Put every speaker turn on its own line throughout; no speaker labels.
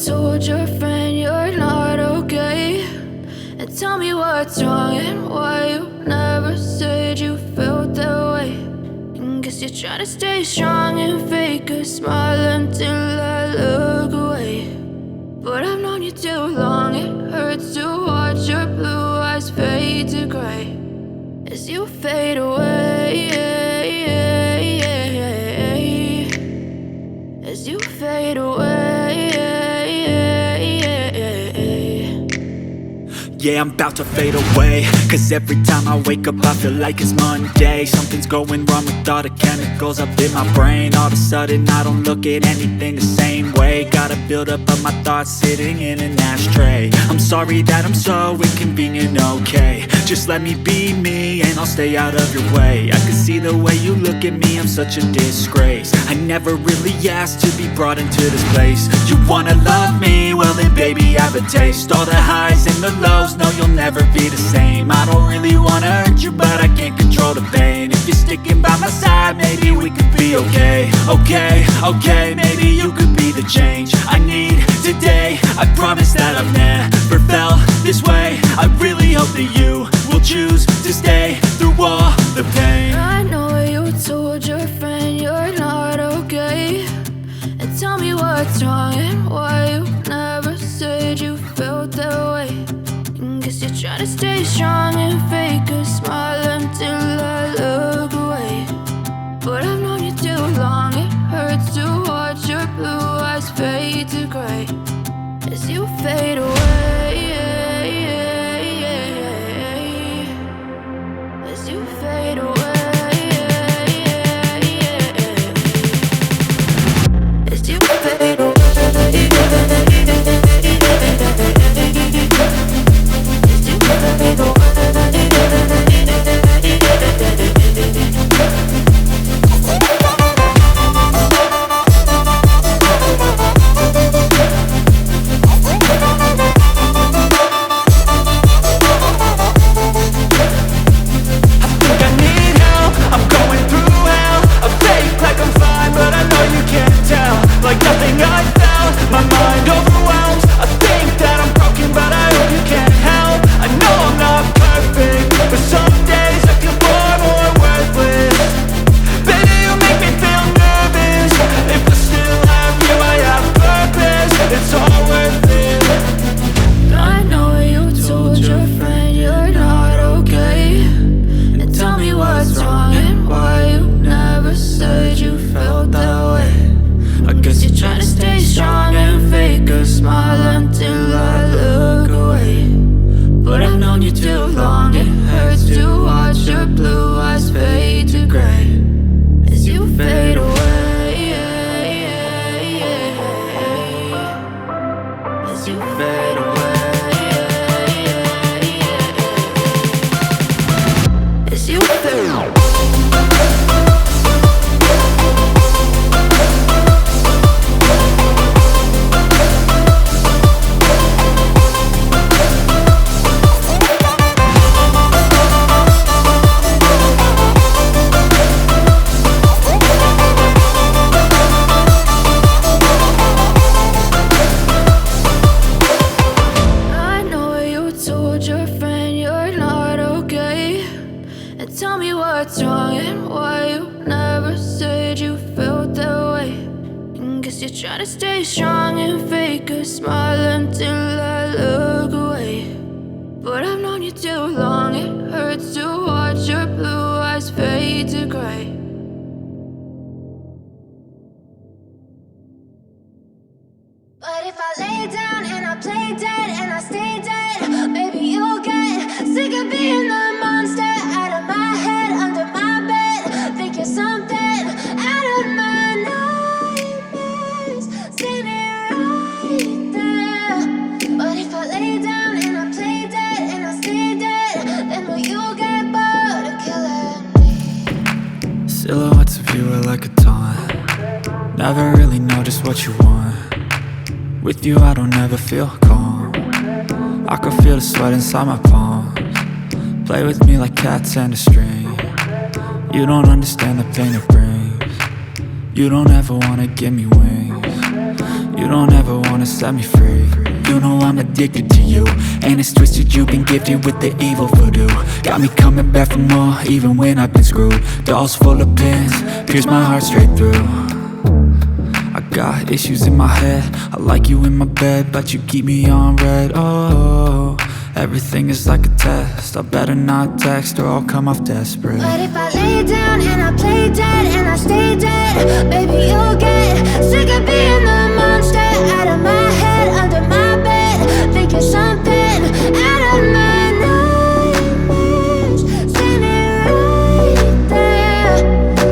told your friend you're not okay, and tell me what's wrong and why you never said you felt that way. And guess you're trying to stay strong and fake a smile until I look away. But I've known you too long, it hurts to watch your blue eyes fade to gray as you fade away, as you fade away.
Yeah, I'm about to fade away, cause every time I wake up I feel like it's Monday. Something's going wrong with all the chemicals up in my brain. All of a sudden I don't look at anything the same way. Gotta build up of my thoughts sitting in an ashtray. I'm sorry that I'm so inconvenient, okay. Just let me be me and I'll stay out of your way. I can see the way you look at me, I'm such a disgrace. I never really asked to be brought into this place. You wanna love me? Well then baby I have a taste. All the highs and the lows, no you'll never be the same. I don't really wanna hurt you but I can't control the pain. If you're sticking by my side maybe we could be okay. Okay, maybe you could be the change I need today. I promise that I've never felt this way. I really hope that you will choose to stay through all the pain.
I know you told your friend you're not okay, and tell me what's wrong and why you never said you felt that way. And guess you're trying to stay strong and fake a smile until I look away. But I've known you too long, it hurts to watch your blue eyes fade to gray as you fade away, as you fade away, as you fade away. Try to stay strong and fake a smile until I look away. But I've known you too long, it hurts to watch your blue eyes fade to gray.
But if I lay down and I play dead and I stay dead, maybe you'll get sick of being the monster out of my head, under my bed. Think you're something out of my nightmares, standing right there. But if I lay down and I play dead and I stay dead, then will you get bored of killing me?
Silhouettes of you are like a taunt. Never really know just what you want. With you I don't ever feel calm. I can feel the sweat inside my palms. Play with me like cats and a string. You don't understand the pain it brings. You don't ever wanna give me wings. You don't ever wanna set me free. You know I'm addicted to you, and it's twisted, you've been gifted with the evil voodoo. Got me coming back for more, even when I've been screwed. Dolls full of pins, pierce my heart straight through. I got issues in my head, I like you in my bed, but you keep me on red. Oh, everything is like a test, I better not text or I'll come off desperate.
But if I lay down and I play dead and I stay dead, baby, you'll get sick of being the monster out of my head, under my bed. Think you're something out of my nightmares, standing right there.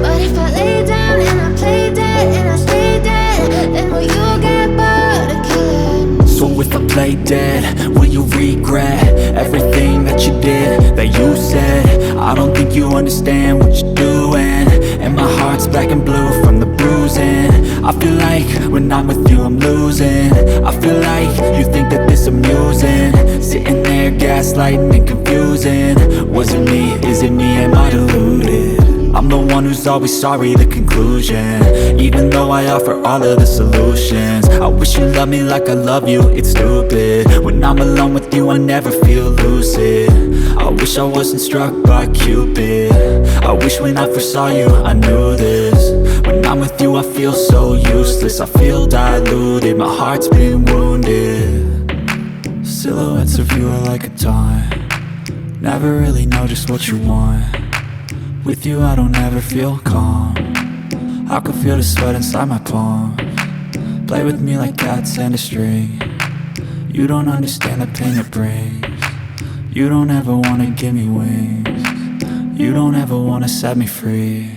But if I lay down and I play dead and I stay dead, then will you get bored of killing me?
So if I play dead, will you regret everything that you did, that you said? I don't think you understand what you're doing, and my heart's black and blue from the bruising. I feel like when I'm with you I'm losing. I feel like you think that this amusing, sitting there gaslighting and confusing. Was it me? Is it me? Am I deluded? I'm the one who's always sorry, the conclusion, even though I offer all of the solutions. I wish you loved me like I love you, it's stupid. When I'm alone with you I never feel lucid. I wish I wasn't struck by Cupid. I wish when I first saw you I knew this. When I'm with you I feel so useless, I feel diluted, my heart's been wounded. Silhouettes of you are like a taunt, never really know just what you want. With you I don't ever feel calm, I can feel the sweat inside my palm. Play with me like cats and a string, you don't understand the pain it brings. You don't ever wanna give me wings, you don't ever wanna set me free.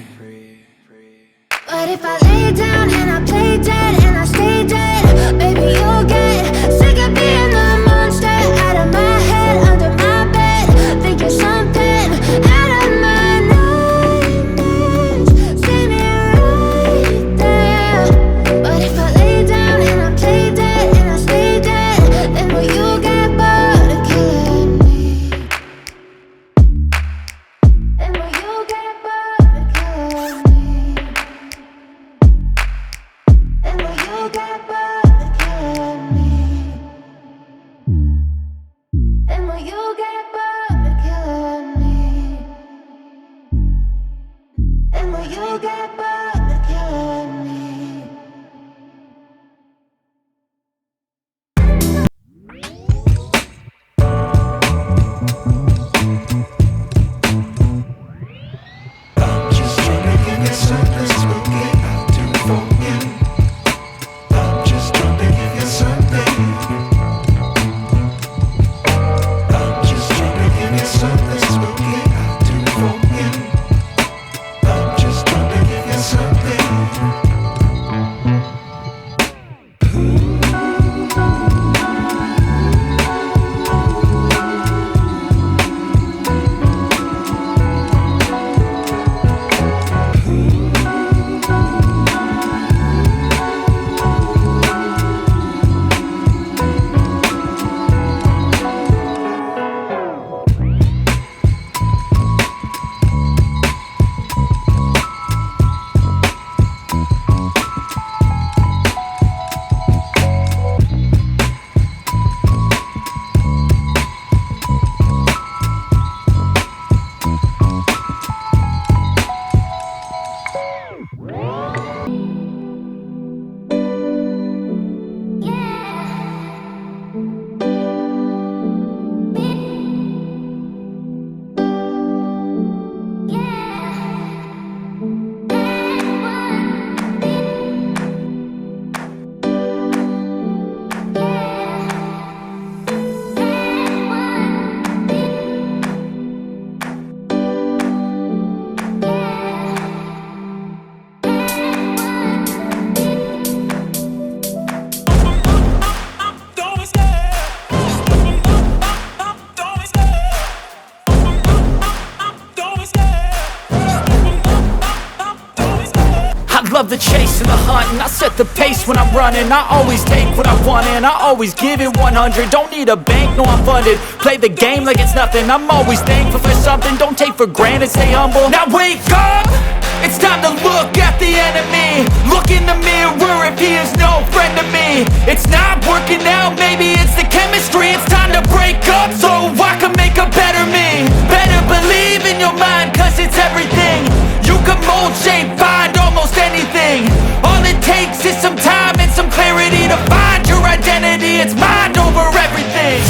But if I lay down and I play dead and I stay dead, baby, you'll get sick of being the monster out of my head, under my bed. Think you're something out of my nightmares, standing right there. But if I lay down and I play dead and I stay dead, then will you get bored of killing me? Then will you get bored of killing me? And will you get bored of killing me? And will you get bored of killing me? And will you get bored of killing me?
I'm just trying to give you something spooky I'll do for you. I'm just trying to give you something. I'm just trying to give you something spooky I'll do for you. I'm just trying to give you something.
Love the chase and the hunt, and I set the pace when I'm running. I always take what I want and I always give it 100. Don't need a bank, no I'm funded. Play the game like it's nothing, I'm always thankful for something. Don't take for granted, stay humble. Now wake up! It's time to look at the enemy. Look in the mirror if he is no friend to me. It's not working out, maybe it's the chemistry. It's time to break up so I can make a better me. Better believe in your mind, cause it's everything. You can mold, shape, find almost anything. All it takes is some time and some clarity to find your identity. It's mind over everything.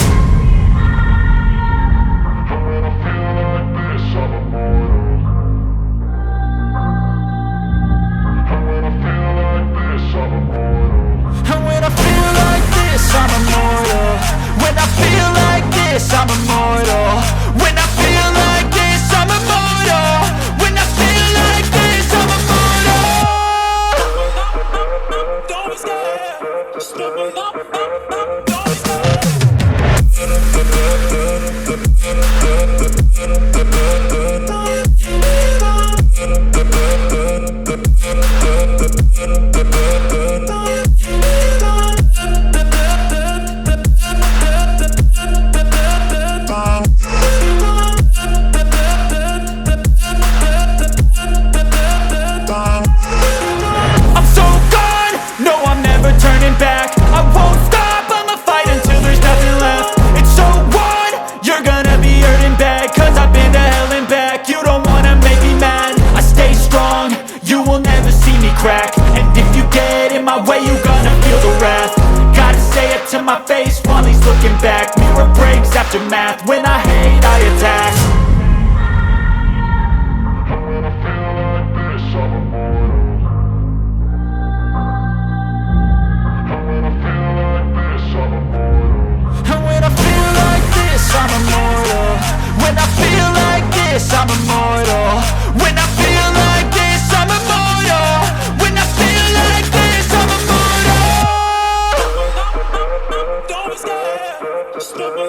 And when I feel like this, I'm immortal. When I feel like this, I'm immortal. When I feel like this, I'm immortal. When I feel like this, I'm immortal. Don't be scared. Just don't be I'm so gone, no I'm never turning back. I won't stop, I'ma fight until there's nothing left. It's so on, you're gonna be hurting bad. Cause I've been to hell and back. You don't wanna make me mad. I stay strong, you will never see me crack. And if you get in my way, you gonna feel the wrath. Gotta say it to my face while he's looking back. Mirror breaks after math, when I hate I attack. And when I feel like this, I'm immortal. When I feel like this, I'm immortal. When I feel like this, I'm immortal. When I feel like this, I'm immortal. Don't be scared. Just don't be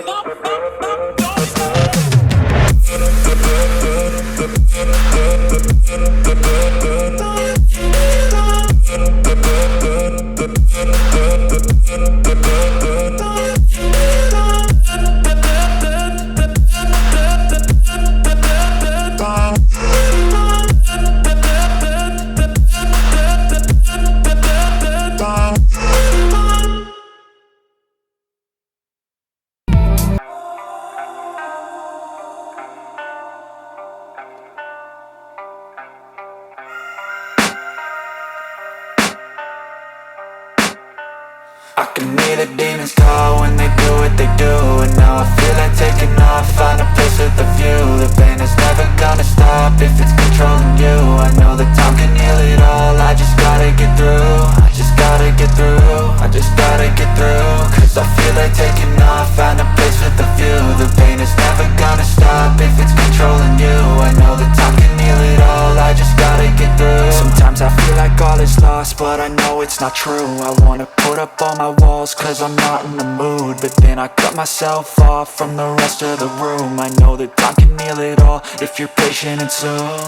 I can hear the demons call when they do what they do. And now I feel like taking off, find a place with a view. The pain is never gonna stop if it's controlling you. I know that time can heal it all, I just gotta get through. I just gotta get through, I just gotta get through. Cause I feel like taking off, find a place with a view. The pain is never gonna stop if it's controlling you. I know that time can heal it all, I just gotta get through. Sometimes I feel like all is lost, but I know it's not true. I wanna put up all my walls cause I'm not in the mood. But then I cut myself off from the rest of the room. I know that time can heal it all if you're patient and soon.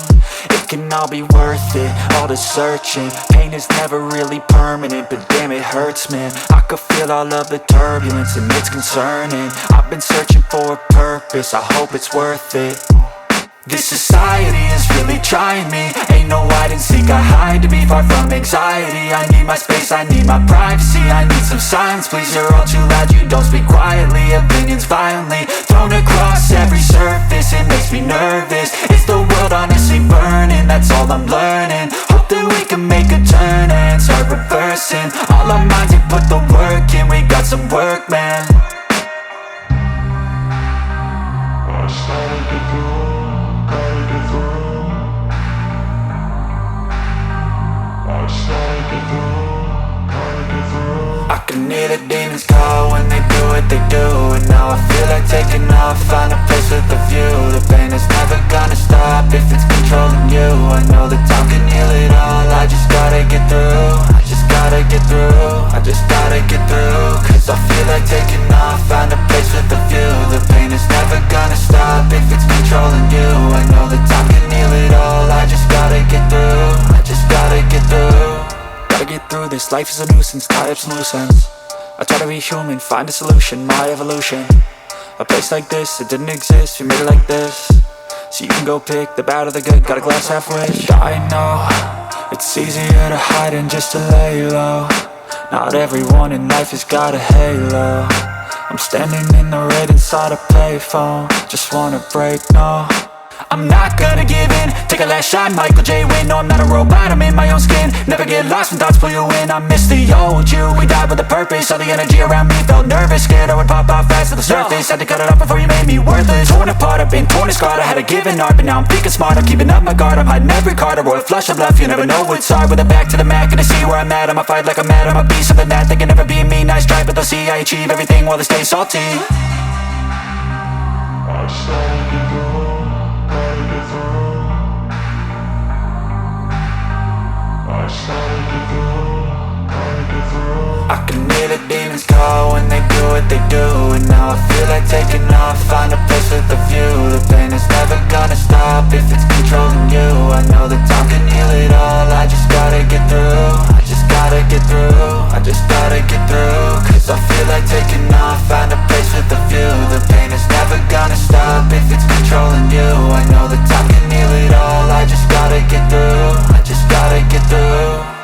It can all be worth it, all the searching. Pain is never really permanent, but damn it hurts man. I could feel all of the turbulence and it's concerning. I've been searching for a purpose, I hope it's worth it. This society is really trying me. Ain't no hide and seek, I hide to be far from anxiety. I need my space, I need my privacy. I need some silence, please, you're all too loud. You don't speak quietly, opinions violently thrown across every surface. It makes me nervous, is the world honestly burning? That's all I'm learning. Hope that we can make a turn and start reversing. All our minds, we put the work in, we got some work, man. I started to go. I can hear the demons call when they do what they do. And now I feel like taking off, find a place with a view. The pain is never gonna stop if it's controlling you. I know that time can heal it all, I just gotta get through. I just gotta get through, I just gotta get through. Cause I feel like taking off, find a place with a view. The pain is never gonna stop if it's controlling you. I know that time can heal it all, I just gotta get through. I just gotta get through. Gotta get through this, life is a nuisance, tie up some loose ends. I try to be human, find a solution, my evolution. A place like this, it didn't exist, we made it like this. So you can go pick the bad or the good, got a glass halfway. I know it's easier to hide than just to lay low. Not everyone in life has got a halo. I'm standing in the red inside a payphone. Just wanna break, no, I'm not gonna give in. Take a last shot, Michael J. Win. No, I'm not a robot, I'm in my own skin. Never get lost when thoughts pull you in. I miss the old you, we died with a purpose. All the energy around me felt nervous. Scared I would pop off fast to the surface. Had to cut it off before you made me worthless. Torn apart, I've been torn and scarred. I had a given art, but now I'm thinking smart. I'm keeping up my guard, I'm hiding every card. A royal flush of love, you never know what's hard. With a back to the mat, gonna see where I'm at. I'ma fight like I'm mad, I'ma be something that they can never be me. Nice try, but they'll see I achieve everything while they stay salty. I can hear the demons call when they do what they do. And now I feel like taking off, find a place with a view. The pain is never gonna stop if it's controlling you. I know that time can heal it all, I just gotta get through. I just gotta get through, I just gotta get through. Cause I feel like taking off, find a place with a view. The pain is never gonna stop if it's controlling you. I know that time can heal it all, I just gotta get through. I just gotta get through.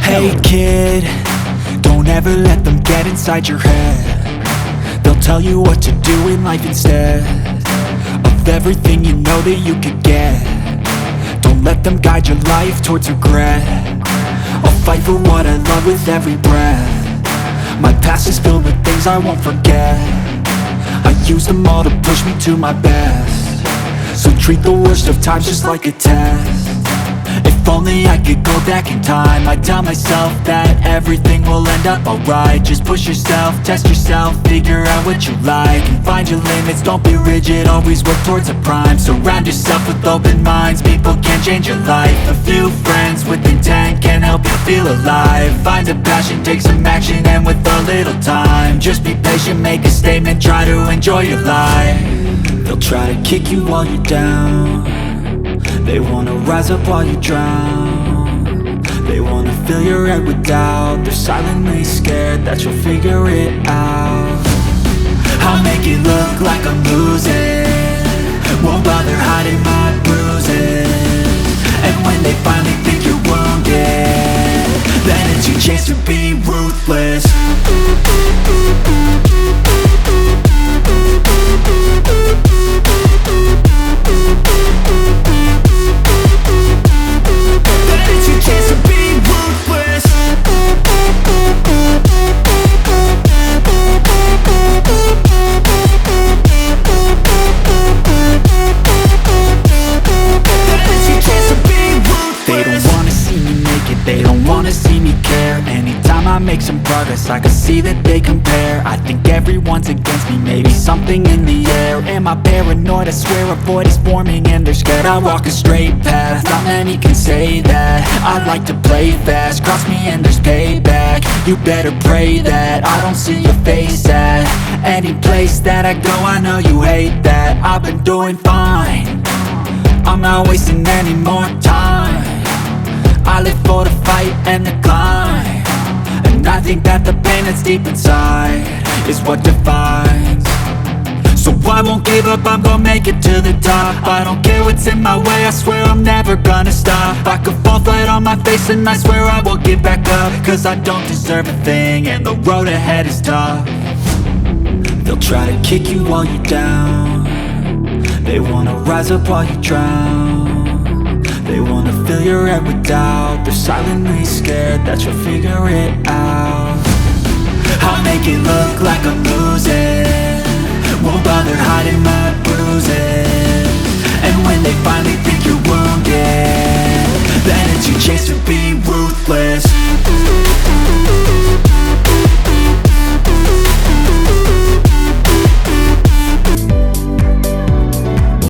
Hey kid, don't ever let them get inside your head. They'll tell you what to do in life instead of everything you know that you could get. Don't let them guide your life towards regret. I'll fight for what I love with every breath. My past is filled with things I won't forget. I use them all to push me to my best. So treat the worst of times just like a test. If only I could go back in time, I'd tell myself that everything will end up alright. Just push yourself, test yourself, figure out what you like, and find your limits, don't be rigid, always work towards a prime. Surround yourself with open minds, people can change your life. A few friends with intent can help you feel alive. Find a passion, take some action, and with a little time, just be patient, make a statement, try to enjoy your life. They'll try to kick you while you're down. They wanna rise up while you drown. They wanna fill your head with doubt. They're silently scared that you'll figure it out. I'll make it look like I'm losing, won't bother hiding my bruises. And when they finally think you're wounded, then it's your chance to be ruthless. They don't wanna see me care. Anytime I make some progress, I can see that they compare. I think everyone's against me, maybe something in the air. Am I paranoid? I swear a void is forming and they're scared I walk a straight path. Not many can say that. I like to play fast, cross me and there's payback. You better pray that I don't see your face at any place that I go. I know you hate that. I've been doing fine, I'm not wasting any more time. I live for the fight and the climb, and I think that the pain that's deep inside is what defines. So I won't give up, I'm gonna make it to the top. I don't care what's in my way, I swear I'm never gonna stop. I could fall flat on my face and I swear I will get back up. Cause I don't deserve a thing and the road ahead is tough. They'll try to kick you while you're down. They wanna rise up while you drown. They wanna fill your head with doubt. They're silently scared that you'll figure it out. I'll make it look like I'm losing, won't bother hiding my bruises. And when they finally think you're wounded, then it's your chance to be